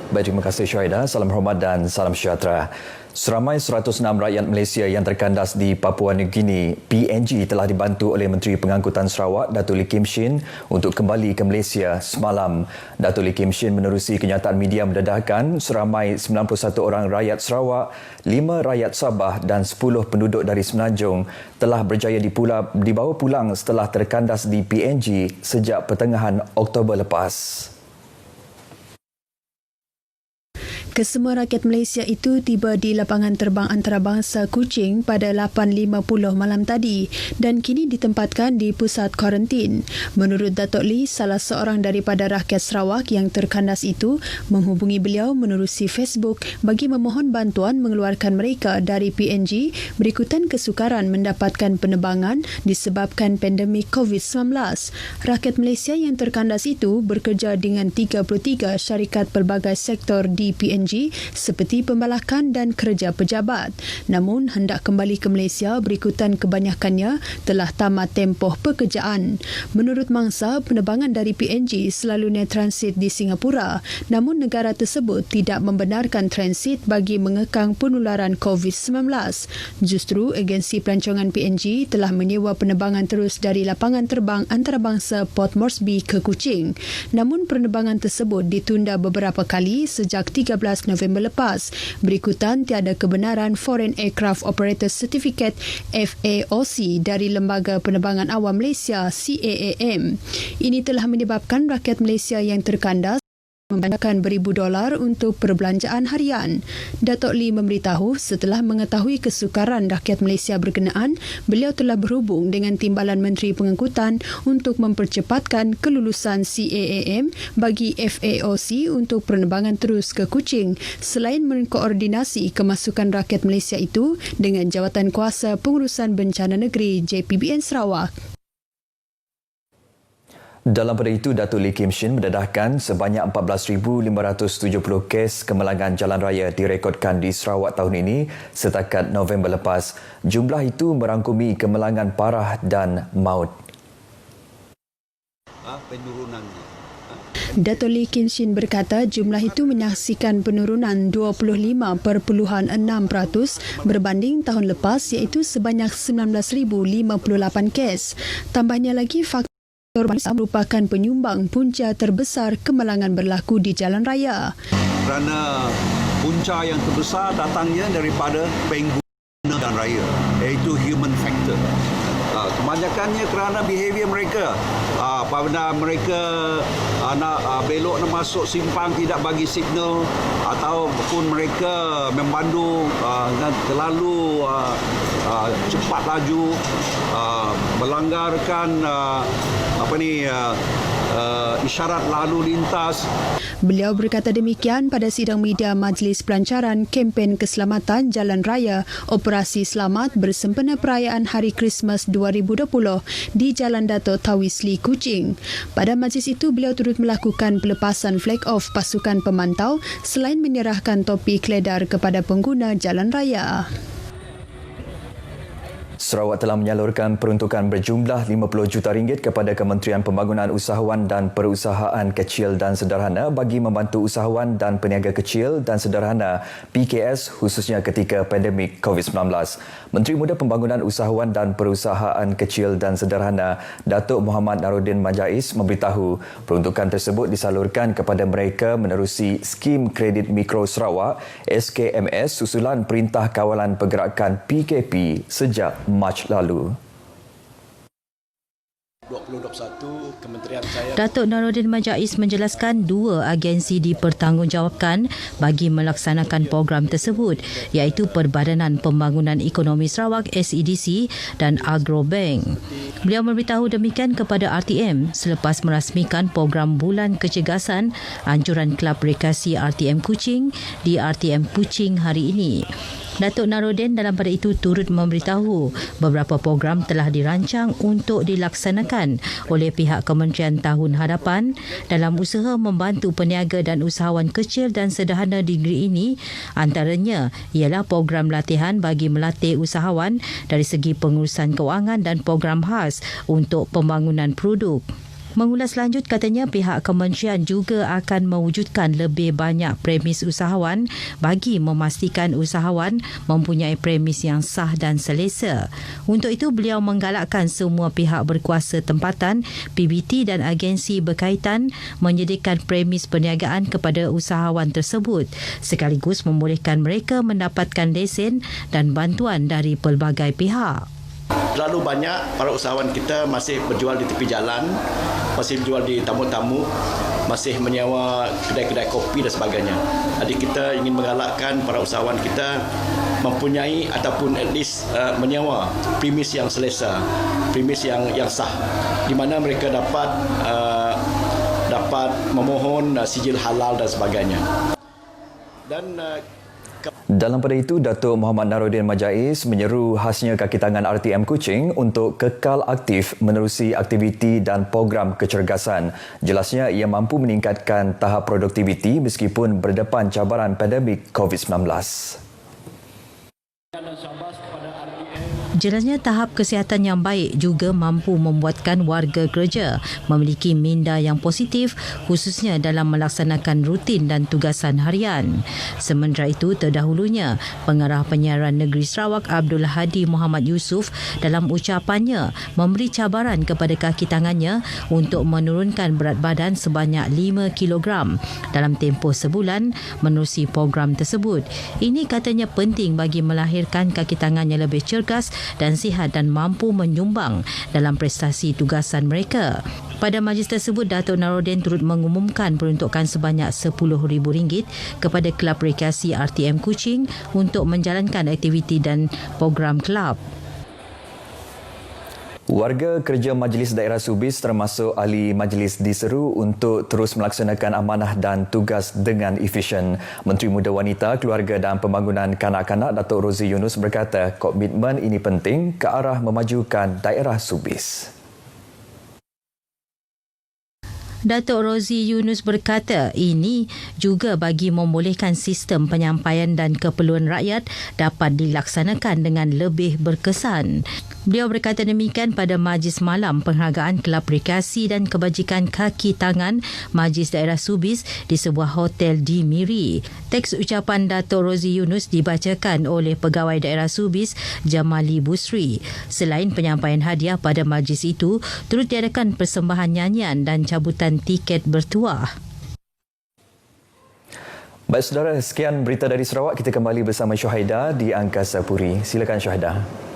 Baik, terima kasih Syahida. Salam hormat dan salam sejahtera. Seramai 106 rakyat Malaysia yang terkandas di Papua New Guinea, PNG telah dibantu oleh Menteri Pengangkutan Sarawak, Datuk Lee Kim Shin untuk kembali ke Malaysia semalam. Datuk Lee Kim Shin menerusi kenyataan media mendedahkan seramai 91 orang rakyat Sarawak, 5 rakyat Sabah dan 10 penduduk dari Semenanjung telah berjaya dibawa pulang setelah terkandas di PNG sejak pertengahan Oktober lepas. Kesemua rakyat Malaysia itu tiba di lapangan terbang antarabangsa Kuching pada 8.50 malam tadi dan kini ditempatkan di pusat kuarantin. Menurut Datuk Lee, salah seorang daripada rakyat Sarawak yang terkandas itu menghubungi beliau menerusi Facebook bagi memohon bantuan mengeluarkan mereka dari PNG berikutan kesukaran mendapatkan penerbangan disebabkan pandemik COVID-19. Rakyat Malaysia yang terkandas itu bekerja dengan 33 syarikat pelbagai sektor di PNG seperti pembalakan dan kerja pejabat. Namun, hendak kembali ke Malaysia berikutan kebanyakannya telah tamat tempoh pekerjaan. Menurut mangsa, penerbangan dari PNG selalunya transit di Singapura, namun negara tersebut tidak membenarkan transit bagi mengekang penularan COVID-19. Justru, agensi pelancongan PNG telah menyewa penerbangan terus dari lapangan terbang antarabangsa Port Moresby ke Kuching. Namun, penerbangan tersebut ditunda beberapa kali sejak 13 November lepas. Berikutan tiada kebenaran Foreign Aircraft Operator Certificate FAOC dari Lembaga Penerbangan Awam Malaysia CAAM. Ini telah menyebabkan rakyat Malaysia yang terkandas membelanjakan beribu dolar untuk perbelanjaan harian. Datuk Lee memberitahu setelah mengetahui kesukaran rakyat Malaysia berkenaan, beliau telah berhubung dengan Timbalan Menteri Pengangkutan untuk mempercepatkan kelulusan CAAM bagi FAOC untuk penerbangan terus ke Kuching selain mengkoordinasi kemasukan rakyat Malaysia itu dengan Jawatan Kuasa Pengurusan Bencana Negeri JPBN Sarawak. Dalam pada itu, Datuk Lee Kim Shin mendedahkan sebanyak 14,570 kes kemalangan jalan raya direkodkan di Sarawak tahun ini setakat November lepas. Jumlah itu merangkumi kemalangan parah dan maut. Datuk Lee Kim Shin berkata jumlah itu menyaksikan penurunan 25.6% berbanding tahun lepas iaitu sebanyak 19,058 kes. Tambahnya lagi faktor merupakan penyumbang punca terbesar kemalangan berlaku di jalan raya. Kerana punca yang terbesar datangnya daripada pengguna jalan raya, iaitu human factor. Kebanyakannya kerana behavior mereka. Apabila mereka nak belok nak masuk simpang tidak bagi signal ataupun mereka memandu terlalu cepat laju, melanggarkan isyarat lalu lintas. Beliau berkata demikian pada sidang media Majlis Pelancaran Kempen Keselamatan Jalan Raya Operasi Selamat bersempena perayaan Hari Krismas 2020 di Jalan Dato' Tawisli, Kuching. Pada majlis itu, beliau turut melakukan pelepasan flag off pasukan pemantau selain menyerahkan topi keledar kepada pengguna jalan raya. Sarawak telah menyalurkan peruntukan berjumlah RM50 juta kepada Kementerian Pembangunan Usahawan dan Perusahaan Kecil dan Sederhana bagi membantu usahawan dan peniaga kecil dan sederhana PKS khususnya ketika pandemik COVID-19. Menteri Muda Pembangunan Usahawan dan Perusahaan Kecil dan Sederhana Datuk Mohammad Naruddin Majais memberitahu peruntukan tersebut disalurkan kepada mereka menerusi Skim Kredit Mikro Sarawak SKMS susulan Perintah Kawalan Pergerakan PKP sejak Mac lalu. 2021 Kementerian saya Datuk Naruddin Majais menjelaskan dua agensi dipertanggungjawabkan bagi melaksanakan program tersebut iaitu Perbadanan Pembangunan Ekonomi Sarawak SEDC dan Agrobank. Beliau memberitahu demikian kepada RTM selepas merasmikan program Bulan Kecergasan Anjuran Kelab Rekreasi RTM Kuching di RTM Kuching hari ini. Datuk Naruddin dalam pada itu turut memberitahu beberapa program telah dirancang untuk dilaksanakan oleh pihak Kementerian tahun hadapan dalam usaha membantu peniaga dan usahawan kecil dan sederhana di negeri ini, antaranya ialah program latihan bagi melatih usahawan dari segi pengurusan kewangan dan program khas untuk pembangunan produk. Mengulas lanjut, katanya pihak kementerian juga akan mewujudkan lebih banyak premis usahawan bagi memastikan usahawan mempunyai premis yang sah dan selesa. Untuk itu, beliau menggalakkan semua pihak berkuasa tempatan, PBT dan agensi berkaitan menyediakan premis perniagaan kepada usahawan tersebut sekaligus membolehkan mereka mendapatkan lesen dan bantuan dari pelbagai pihak. Terlalu banyak para usahawan kita masih berjual di tepi jalan, masih berjual di tamu-tamu, masih menyewa kedai-kedai kopi dan sebagainya. Jadi kita ingin menggalakkan para usahawan kita mempunyai ataupun at least menyewa premis yang selesa, premis yang sah, di mana mereka dapat memohon sijil halal dan sebagainya. Dan dalam pada itu, Datuk Muhammad Narudin Majais menyeru khasnya kaki tangan RTM Kuching untuk kekal aktif menerusi aktiviti dan program kecergasan. Jelasnya, ia mampu meningkatkan tahap produktiviti meskipun berdepan cabaran pandemik COVID-19. Jelasnya, tahap kesihatan yang baik juga mampu membuatkan warga kerja memiliki minda yang positif khususnya dalam melaksanakan rutin dan tugasan harian. Sementara itu, terdahulunya Pengarah Penyiaran Negeri Sarawak Abdul Hadi Muhammad Yusof dalam ucapannya memberi cabaran kepada kaki tangannya untuk menurunkan berat badan sebanyak 5 kg dalam tempoh sebulan menerusi program tersebut. Ini katanya penting bagi melahirkan kaki tangannya lebih cergas dan sihat dan mampu menyumbang dalam prestasi tugasan mereka. Pada majlis tersebut, Datuk Narudin turut mengumumkan peruntukan sebanyak RM10,000 kepada Kelab Rekreasi RTM Kuching untuk menjalankan aktiviti dan program kelab. Warga kerja Majlis Daerah Subis termasuk ahli majlis diseru untuk terus melaksanakan amanah dan tugas dengan efisien. Menteri Muda Wanita, Keluarga dan Pembangunan Kanak-kanak Datuk Rozi Yunus berkata komitmen ini penting ke arah memajukan daerah Subis. Datuk Rozi Yunus berkata ini juga bagi membolehkan sistem penyampaian dan keperluan rakyat dapat dilaksanakan dengan lebih berkesan. Beliau berkata demikian pada majlis malam penghargaan Kelab Rekreasi dan Kebajikan Kaki Tangan Majlis Daerah Subis di sebuah hotel di Miri. Teks ucapan Datuk Rozi Yunus dibacakan oleh Pegawai Daerah Subis Jamali Busri. Selain penyampaian hadiah pada majlis itu, turut diadakan persembahan nyanyian dan cabutan tiket bertuah. Baik saudara, sekian berita dari Sarawak. Kita kembali bersama Syuhaida di Angkasa Puri. Silakan Syuhaida.